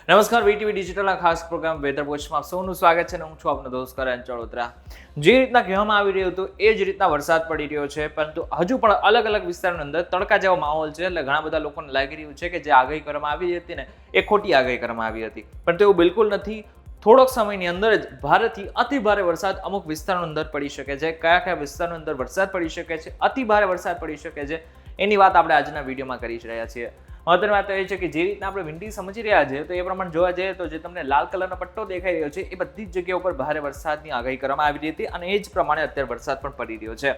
નમસ્કાર, વીટીવી ડિજિટલના ખાસ programme weather વોચમાં સૌનું સ્વાગત છે. હું છું આપનો દોસ્ત કરણ ચડોતરા. જે રીતના કહેવામાં આવી રહ્યું હતું એ જ રીતના વરસાદ પડી રહ્યો છે, પરંતુ હજુ પણ અલગ અલગ વિસ્તારોની અંદર તડકા જેવો માહોલ છે. એટલે ઘણા બધા લોકોને લાગી રહ્યું છે કે જે આગાહી કરવામાં આવી હતી ને એ ખોટી આગાહી કરવામાં આવી હતી, પરંતુ એવું બિલકુલ નથી. થોડોક સમયની અંદર જ ભારેથી અતિ ભારે વરસાદ અમુક વિસ્તારોની અંદર પડી શકે છે. કયા કયા વિસ્તારોની અંદર વરસાદ પડી શકે છે, અતિ ભારે વરસાદ પડી શકે છે, એની વાત આપણે આજના વિડીયોમાં કરી જ રહ્યા છીએ. મહત્વની વાત એ છે કે જે રીતના આપણે વિન્ડી સમજી રહ્યા છીએ તો એ પ્રમાણે જોવા જઈએ તો જે તમને લાલ કલરનો પટ્ટો દેખાઈ રહ્યો છે એ બધી જ જગ્યાઓ પર ભારે વરસાદની આગાહી કરવામાં આવી હતી અને એ જ પ્રમાણે અત્યારે વરસાદ પણ પડી રહ્યો છે.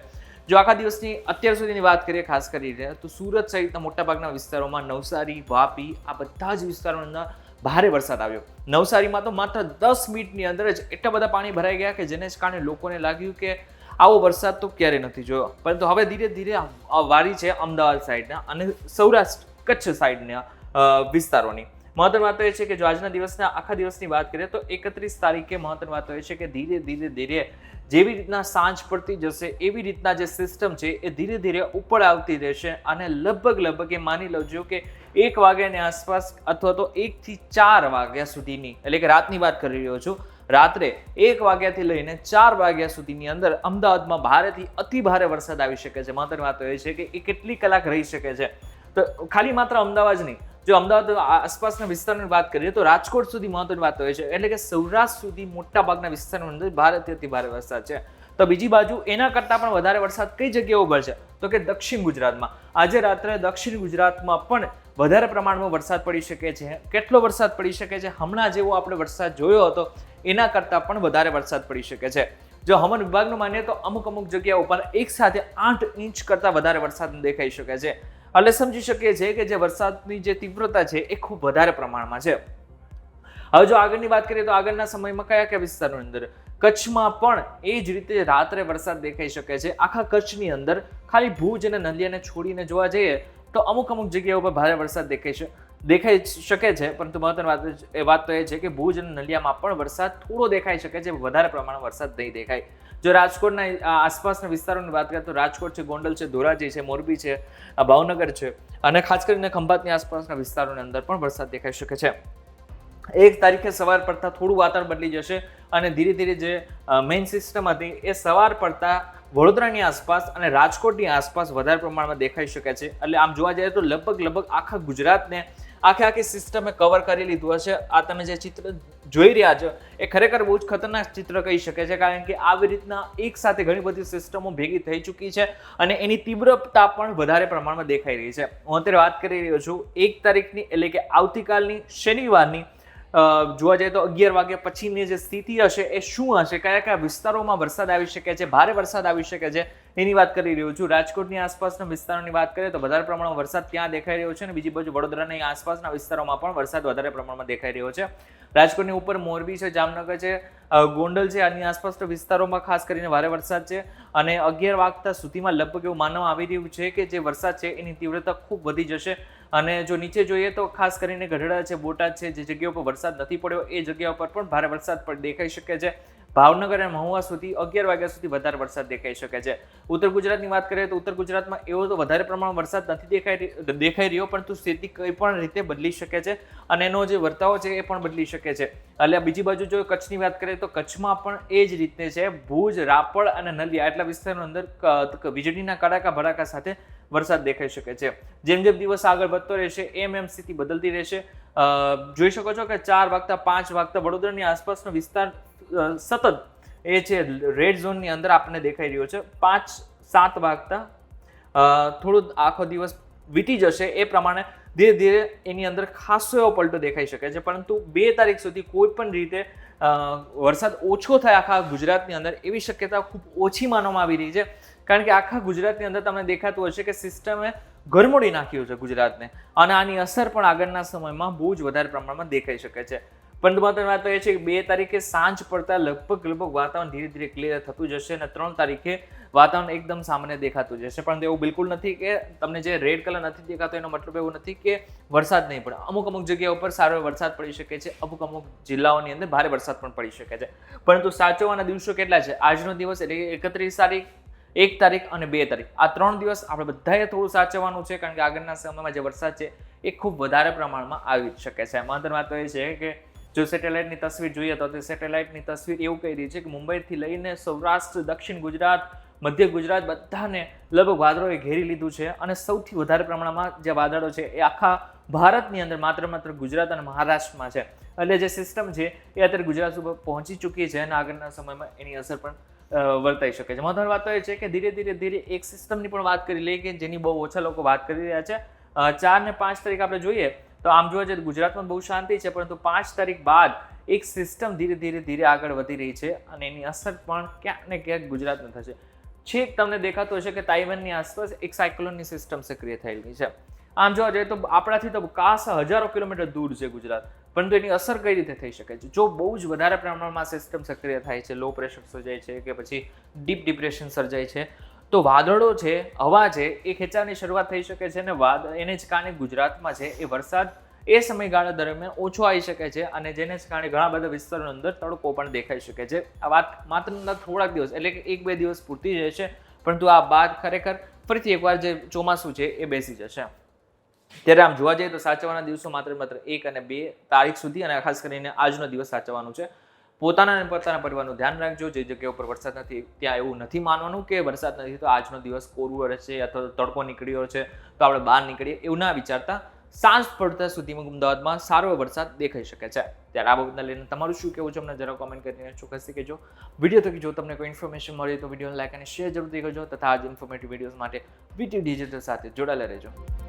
જો આખા દિવસની અત્યાર સુધીની વાત કરીએ ખાસ કરીને તો સુરત સહિતના મોટાભાગના વિસ્તારોમાં, નવસારી, વાપી, આ બધા જ વિસ્તારોની અંદર ભારે વરસાદ આવ્યો. નવસારીમાં તો માત્ર 10 મિનિટની અંદર જ એટલા બધા પાણી ભરાઈ ગયા કે જેને કારણે લોકોને લાગ્યું કે આવો વરસાદ તો ક્યારે નથી જોયો. પરંતુ હવે ધીરે ધીરે વારી છે અમદાવાદ સાઈડના અને સૌરાષ્ટ્ર કચ્છ સાઈડના વિસ્તારોની. મહત્વની વાત એ છે કે જો આજના દિવસના આખા દિવસની વાત કરીએ તો 31 તારીખે મહત્વની વાત એ છે કે ધીરે ધીરે જેવી રીતના સાંજ પડતી જશે એવી રીતના જે સિસ્ટમ છે એ ધીરે ધીરે ઉપર આવતી રહેશે અને લગભગ એ માની લેજો કે 1 વાગ્યાની આસપાસ અથવા તો 1 થી 4 વાગ્યા સુધીની, એટલે કે રાતની વાત કરી રહ્યો છું, રાત્રે 1 વાગ્યાથી લઈને 4 વાગ્યા સુધીની અંદર અમદાવાદમાં ભારેથી અતિ ભારે વરસાદ આવી શકે છે. મહત્વની વાત એ છે કે એ કેટલી કલાક રહી શકે છે. તો ખાલી માત્ર અમદાવાદ જ નહીં, જો અમદાવાદ આસપાસના વિસ્તારોની વાત કરીએ તો રાજકોટ સુધી મહત્વની વાત હોય છે, એટલે કે સૌરાષ્ટ્ર સુધી મોટા ભાગના વિસ્તારોની અંદર ભારેથી અતિ ભારે વરસાદ છે. તો બીજી બાજુ એના કરતાં પણ વધારે વરસાદ કઈ જગ્યાઓ પર છે તો કે દક્ષિણ ગુજરાતમાં. આજે રાત્રે દક્ષિણ ગુજરાતમાં પણ વધારે પ્રમાણમાં વરસાદ પડી શકે છે. કેટલો વરસાદ પડી શકે છે? હમણાં જેવો આપણે વરસાદ જોયો હતો એના કરતાં પણ વધારે વરસાદ પડી શકે છે. જો હવામાન વિભાગનું માનીએ તો અમુક જગ્યાઓ પર એક સાથે 8 ઇંચ કરતાં વધારે વરસાદ દેખાઈ શકે છે. એટલે સમજી શકીએ છીએ કે જે વરસાદની જે તીવ્રતા છે એ ખૂબ વધારે પ્રમાણમાં છે. હવે જો આગળની વાત કરીએ તો આગળના સમયમાં કયા કયા વિસ્તારોની અંદર કચ્છમાં પણ એ જ રીતે રાત્રે વરસાદ દેખાઈ શકે છે. આખા કચ્છની અંદર ખાલી ભુજ અને નલિયાને છોડીને જોવા જઈએ તો અમુક જગ્યાઓ પર ભારે વરસાદ દેખાઈ શકે છે, પરંતુ મહત્વની વાત તો એ છે કે ભુજ અને નલિયામાં પણ વરસાદ થોડો દેખાઈ શકે છે, વધારે પ્રમાણમાં વરસાદ નહીં દેખાય. જો રાજકોટના આસપાસના વિસ્તારોની વાત કરીએ તો રાજકોટ છે, ગોંડલ છે, ધોરાજી છે, મોરબી છે, ભાવનગર છે અને ખાસ કરીને ખંભાતની આસપાસના વિસ્તારોની અંદર પણ વરસાદ દેખાઈ શકે છે. 1 તારીખે સવાર પડતા થોડું વાતાવરણ બદલી જશે અને ધીરે ધીરે જે મેઇન સિસ્ટમ હતી એ સવાર પડતા વડોદરાની આસપાસ અને રાજકોટની આસપાસ વધારે પ્રમાણમાં દેખાઈ શકે છે. એટલે આમ જોવા જઈએ તો લગભગ આખા ગુજરાતને આખી સિસ્ટમે કવર કરી લીધું હશે. આ તમે જે ચિત્ર જોઈ રહ્યા છો એ ખરેખર બહુ જ ખતરનાક ચિત્ર કહી શકે છે, કારણ કે આવી રીતના એક સાથે ઘણી બધી સિસ્ટમો ભેગી થઈ ચૂકી છે અને એની તીવ્રતા પણ વધારે પ્રમાણમાં દેખાઈ રહી છે. હું અત્યારે વાત કરી રહ્યો છું 1 તારીખની, એટલે કે આવતીકાલની શનિવારની. જોવા જઈએ તો 11 વાગ્યા પછીની જે સ્થિતિ હશે એ શું હશે, કયા કયા વિસ્તારોમાં વરસાદ આવી શકે છે, ભારે વરસાદ આવી શકે છે, એની વાત કરી રહ્યો છું. રાજકોટની આસપાસના વિસ્તારોની વાત કરીએ તો વધારે પ્રમાણમાં વરસાદ ત્યાં દેખાઈ રહ્યો છે અને બીજી બાજુ વડોદરાની આસપાસના વિસ્તારોમાં પણ વરસાદ વધારે પ્રમાણમાં દેખાઈ રહ્યો છે. રાજકોટની ઉપર મોરબી છે, જામનગર છે, ગોંડલ છે, આની આસપાસના વિસ્તારોમાં ખાસ કરીને ભારે વરસાદ છે અને 11 વાગ્યા સુધીમાં લગભગ એવું માનવામાં આવી રહ્યું છે કે જે વરસાદ છે એની તીવ્રતા ખૂબ વધી જશે. અને જો નીચે જોઈએ તો ખાસ કરીને ગઢડા છે, બોટાદ છે, જે જગ્યાઓ પર વરસાદ નથી પડ્યો એ જગ્યાઓ પર પણ ભારે વરસાદ પણ દેખાઈ શકે છે. ભાવનગર અને મહુવા સુધી 11 વાગ્યા સુધી વધારે વરસાદ દેખાઈ શકે છે. ઉત્તર ગુજરાતની વાત કરીએ તો ઉત્તર ગુજરાતમાં એવો તો વધારે પ્રમાણમાં વરસાદ નથી દેખાઈ રહ્યો, પરંતુ સ્થિતિ કઈ પણ રીતે બદલી શકે છે અને એનો જે વર્તાવ છે એ પણ બદલી શકે છે. એટલે બીજી બાજુ જો કચ્છની વાત કરીએ તો કચ્છમાં પણ એ જ રીતે છે. ભુજ, રાપર અને નલિયા એટલા વિસ્તારોની અંદર વીજળીના કડાકા ભડાકા સાથે વરસાદ દેખાઈ શકે છે. જેમ દિવસ આગળ વધતો રહેશે એમ સ્થિતિ બદલતી રહેશે. જોઈ શકો છો કે 4 વાગતા 5 વાગતા વડોદરાની આસપાસનો વિસ્તાર સતત એ છે રેડ ઝોનની અંદર આપણને દેખાઈ રહ્યો છે. 5-7 વાગતા થોડું આખો દિવસ વીતી જશે એ પ્રમાણે ધીરે ધીરે એની અંદર ખાસો એવો પલટો દેખાઈ શકે છે, પરંતુ 2 તારીખ સુધી કોઈ પણ રીતે વરસાદ ઓછો થાય આખા ગુજરાતની અંદર એવી શક્યતા ખૂબ ઓછી માનવામાં આવી રહી છે, કારણ કે આખા ગુજરાતની અંદર તમને દેખાતું હશે કે સિસ્ટમે ગરમોડી નાખ્યું છે ગુજરાતને અને આની અસર પણ આગળના સમયમાં બહુ જ વધારે પ્રમાણમાં દેખાઈ શકે છે. પરંતુ મહત્વની વાત તો એ છે કે 2 તારીખે સાંજ પડતા લગભગ વાતાવરણ ધીરે ધીરે ક્લિયર થતું જશે અને 3 તારીખે વાતાવરણ એકદમ સામાન્ય દેખાતું જશે. પણ એવું બિલકુલ નથી કે તમને જે રેડ કલર નથી દેખાતો એનો મતલબ એવું નથી કે વરસાદ નહીં પડે. અમુક જગ્યાઓ પર સારો વરસાદ પડી શકે છે, અમુક જિલ્લાઓની અંદર ભારે વરસાદ પણ પડી શકે છે. પરંતુ સાચવવાના દિવસો કેટલા છે? આજનો દિવસ એટલે 31 તારીખ 1 તારીખ અને 2 તારીખ આ 3 દિવસ આપણે બધાએ થોડું સાચવવાનું છે, કારણ કે આગળના સમયમાં જે વરસાદ છે એ ખૂબ વધારે પ્રમાણમાં આવી શકે છે. મહત્વની વાત તો એ છે કે જો સેટેલાઇટની તસવીર જોઈએ તો તે સેટેલાઇટની તસવીર એવું કહી રહી છે કે મુંબઈથી લઈને સૌરાષ્ટ્ર, દક્ષિણ ગુજરાત, મધ્ય ગુજરાત બધાને લગભગ વાદળોએ ઘેરી લીધું છે. અને સૌથી વધારે પ્રમાણમાં જે વાદળો છે એ આખા ભારતની અંદર માત્ર ગુજરાત અને મહારાષ્ટ્રમાં છે. એટલે જે સિસ્ટમ છે એ અત્યારે ગુજરાત ઉપર પહોંચી ચૂકી છે અને આગળના સમયમાં એની અસર પણ વર્તાઈ શકે છે. મહત્વની વાત તો એ છે કે ધીરે એક સિસ્ટમની પણ વાત કરી લઈએ કે જેની બહુ ઓછા લોકો વાત કરી રહ્યા છે. 4 ને 5 તારીખ આપણે જોઈએ તો આમ જોવા જઈએ ગુજરાતમાં બહુ શાંતિ છે, પરંતુ 5 તારીખ બાદ એક સિસ્ટમ ધીરે આગળ વધી રહી છે અને એની અસર પણ ક્યાંક ને ક્યાંક ગુજરાતમાં થશે. છેક તમને દેખાતું હશે કે તાઇવાનની આસપાસ એક સાયક્લોનની સિસ્ટમ સક્રિય થયેલી છે. આમ જોવા જઈએ તો આપણાથી તો ખાસ હજારો કિલોમીટર દૂર છે ગુજરાત, પરંતુ એની અસર કઈ રીતે થઈ શકે છે? જો બહુ જ વધારે પ્રમાણમાં સિસ્ટમ સક્રિય થાય છે, લો પ્રેશર સર્જાય છે કે પછી ડીપ ડિપ્રેશન સર્જાય છે, તો વાદળો છે, હવા છે, એ ખેંચાવાની શરૂઆત થઈ શકે છે અને એને જ કારણે ગુજરાતમાં છે એ વરસાદ એ સમયગાળા દરમિયાન ઓછો આવી શકે છે અને જેને જ કારણે ઘણા બધા વિસ્તારોની અંદર તડકો પણ દેખાઈ શકે છે. આ વાત માત્ર થોડાક દિવસ એટલે કે 1-2 દિવસ પૂરતી જ રહેશે, પરંતુ આ બાદ ખરેખર ફરીથી એકવાર જે ચોમાસું છે એ બેસી જશે. ત્યારે આમ જોવા જઈએ તો સાચવવાના દિવસો માત્ર 1 અને 2 તારીખ સુધી, અને ખાસ કરીને આજનો દિવસ સાચવવાનું છે. પોતાના અને પોતાના પરિવારનું ધ્યાન રાખજો. જે જગ્યા ઉપર વરસાદ નથી ત્યાં એવું નથી માનવાનું કે વરસાદ નથી તો આજનો દિવસ કોરું રહેશે અથવા તો તડકો નીકળ્યો છે તો આપણે બહાર નીકળીએ, એવું ના વિચારતા. સાંજ પડતા સુધીમાં અમદાવાદમાં સારો વરસાદ દેખાઈ શકે છે. ત્યારે આ બાબતને લઈને તમારું શું કહેવું છે અમને જરા કોમેન્ટ કરીને ચોક્કસથી કહેજો. વિડીયો થકી જો તમને કોઈ ઇન્ફોર્મેશન મળે તો વિડીયોને લાઈક અને શેર જરૂરથી કરજો તથા આ જ ઇન્ફોર્મેટિવ વિડીયોઝ માટે VT ડિજિટલ સાથે જોડાયેલા રહેજો.